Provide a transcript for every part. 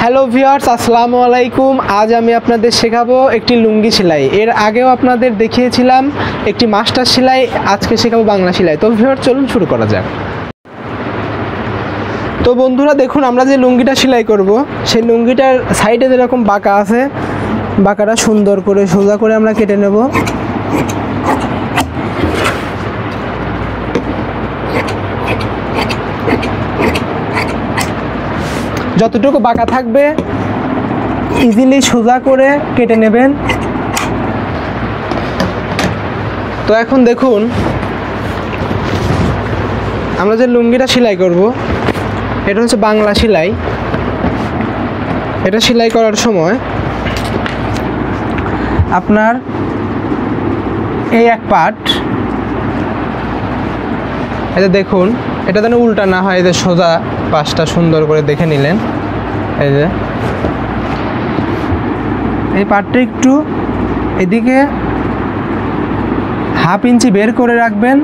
Hello viewers, আসসালামু আলাইকুম। আজ আমি আপনাদের শেখাবো একটি লুঙ্গি সেলাই। এর আগেও আপনাদের দেখিয়েছিলাম একটি মাস্টার সেলাই, আজকে শেখাবো বাংলা সেলাই। তো ভিউয়ার্স চলুন শুরু করা যাক। তো বন্ধুরা দেখুন, আমরা যে লুঙ্গিটা সেলাই করব সেই লুঙ্গিটার সাইডে যেরকম বাঁকা আছে, বাঁকাটা সুন্দর করে সোজা করে আমরা কেটে নেব। যতটুকু বাঁকা থাকবে ইজিলি সোজা করে কেটে নেবেন। তো এখন দেখুন, আমরা যে লুঙ্গিটা সেলাই করব এটা হচ্ছে বাংলা সেলাই। এটা সেলাই করার সময় আপনার এই এক পার্ট, এটা দেখুন, এটা যেন উল্টা না হয়, এদের সোজা পাশটা সুন্দর করে দেখে নিলেন। এই যে এই পার্টটা একটু এদিকে হাফ ইঞ্চি বের করে রাখবেন,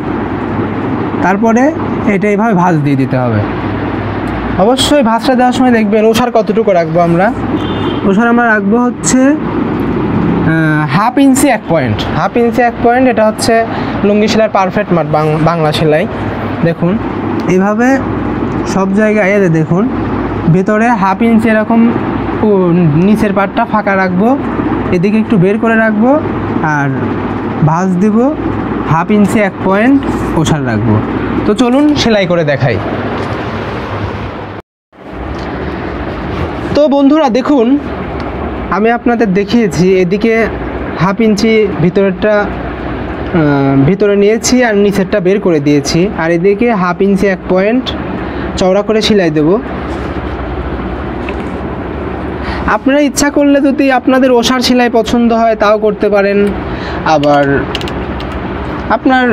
তারপরে এটা এইভাবে ভাঁজ দিয়ে দিতে হবে। অবশ্যই ভাঁজটা দেওয়ার সময় দেখবেন ওষার কতটুকু রাখবো আমরা। ওষার আমরা রাখবো হচ্ছে half inch 1 point. Half inch 1 point, এটা হচ্ছে লুঙ্গি সেলাইয়ের পারফেক্ট মাপ বাংলা সেলাই। দেখুন এইভাবে সব জায়গায় দেখুন ভেতরে হাফ ইঞ্চি এরকম নিচের পাটটা ফাঁকা রাখবো, এদিকে একটু বের করে রাখবো আর ভাঁজ দিব। হাফ ইঞ্চি 1 পয়েন্ট ওষার রাখবো। তো চলুন সেলাই করে দেখাই। তো বন্ধুরা দেখুন, আমি আপনাদের দেখিয়েছি এদিকে হাফ ইঞ্চি ভিতরেরটা ভিতরে নিয়েছি আর নিচেরটা বের করে দিয়েছি, আর এদিকে হাফ ইঞ্চি 1 পয়েন্ট চওড়া করে সেলাই দেব। আপনারা ইচ্ছা করলে যদি আপনাদের ওষার সেলাই পছন্দ হয় তাও করতে পারেন, আবার আপনার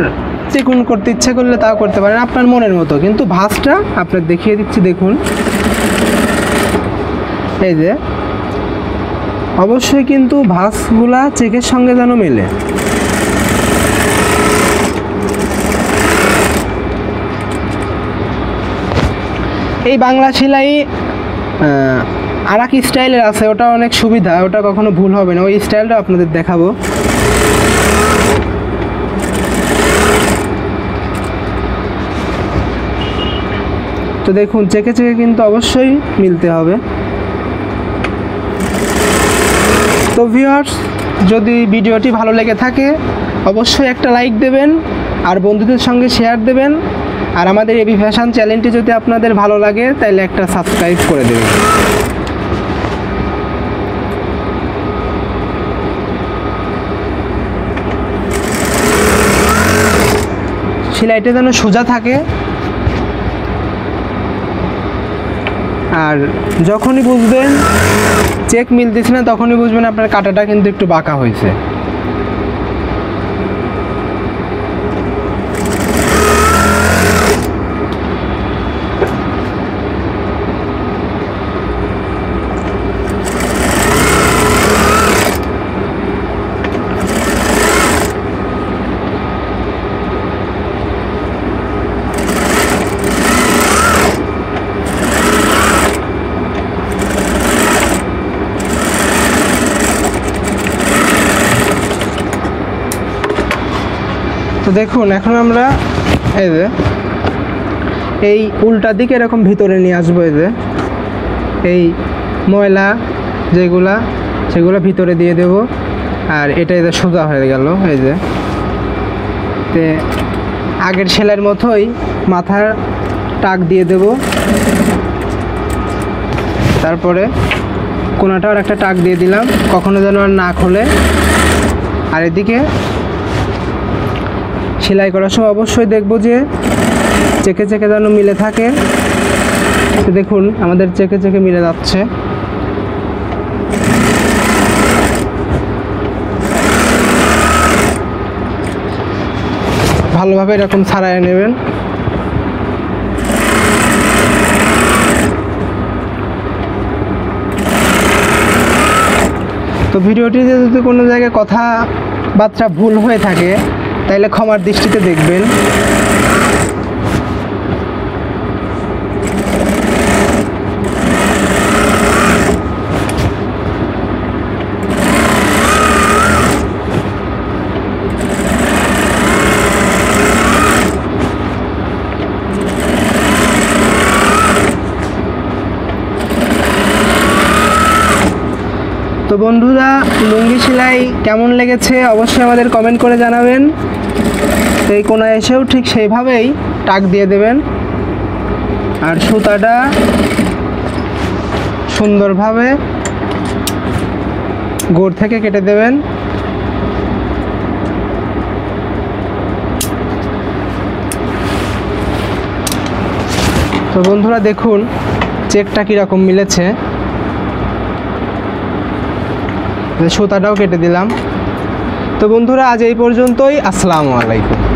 চিকুন করতে ইচ্ছা করলে তাও করতে পারেন, আপনার মনের মতো। কিন্তু ভাঁজটা আপনার দেখিয়ে দিচ্ছি, দেখুন এই যে অবশ্যই কিন্তু ভাঁজগুলা চেকের সঙ্গে যেন মেলে। এই বাংলা সেলাই আর এক স্টাইলের আছে, ওটা অনেক সুবিধা, ওটা কখনো ভুল হবে না। ওই স্টাইলটা আপনাদের দেখাবো। তো দেখুন চেকে চেকে কিন্তু অবশ্যই মিলতে হবে। তো ভিউয়ার্স, যদি ভিডিওটি ভালো লেগে থাকে অবশ্যই একটা লাইক দেবেন আর বন্ধুদের সঙ্গে শেয়ার দেবেন। আর আমাদের এবি ফ্যাশন চ্যানেলটি যদি আপনাদের ভালো লাগে তাহলে একটা সাবস্ক্রাইব করে দেবেন। সেলাইটা যেন সোজা থাকে, আর যখনই বুঝবেন চেক মিলতেছে না তখনই বুঝবেন আপনার কাটাটা কিন্তু একটু বাঁকা হয়েছে। তো দেখুন এখন আমরা এই যে এই উল্টা দিকে এরকম ভিতরে নিয়ে আসবো। এই যে এই ময়লা যেগুলা সেগুলো ভিতরে দিয়ে দেব, আর এটা এই যে সোজা হয়ে গেল। এই যে তে আগের সেলাইয়ের মতোই মাথার টাক দিয়ে দেব, তারপরে কোনাটাও একটা টাক দিয়ে দিলাম, কখনো যেন আর না খোলে। আর এদিকে সেলাই করার সময় অবশ্যই দেখব যে চেকে চেকে যেন মিলে থাকে। দেখুন আমাদের চেকে চেকে মিলে যাচ্ছে। ভালোভাবে এরকম ছাড়াই নেবেন। তো ভিডিওটিতে যদি কোনো জায়গায় কথাবার্তা ভুল হয়ে থাকে তাহলে ক্ষমার দৃষ্টিতে দেখবেন। তো বন্ধুরা, লুঙ্গি সেলাই কেমন লেগেছে অবশ্যই আমাদের কমেন্ট করে জানাবেন। তো এই কোনায় এসেও ঠিক সেইভাবেই টাক দিয়ে দেবেন, আর সুতাটা সুন্দরভাবে গোড় থেকে কেটে দেবেন। তো বন্ধুরা দেখুন চেকটা কীরকম মিলেছে, সুতাটাও কেটে দিলাম। তো বন্ধুরা আজ এই পর্যন্তই। আসসালামু আলাইকুম।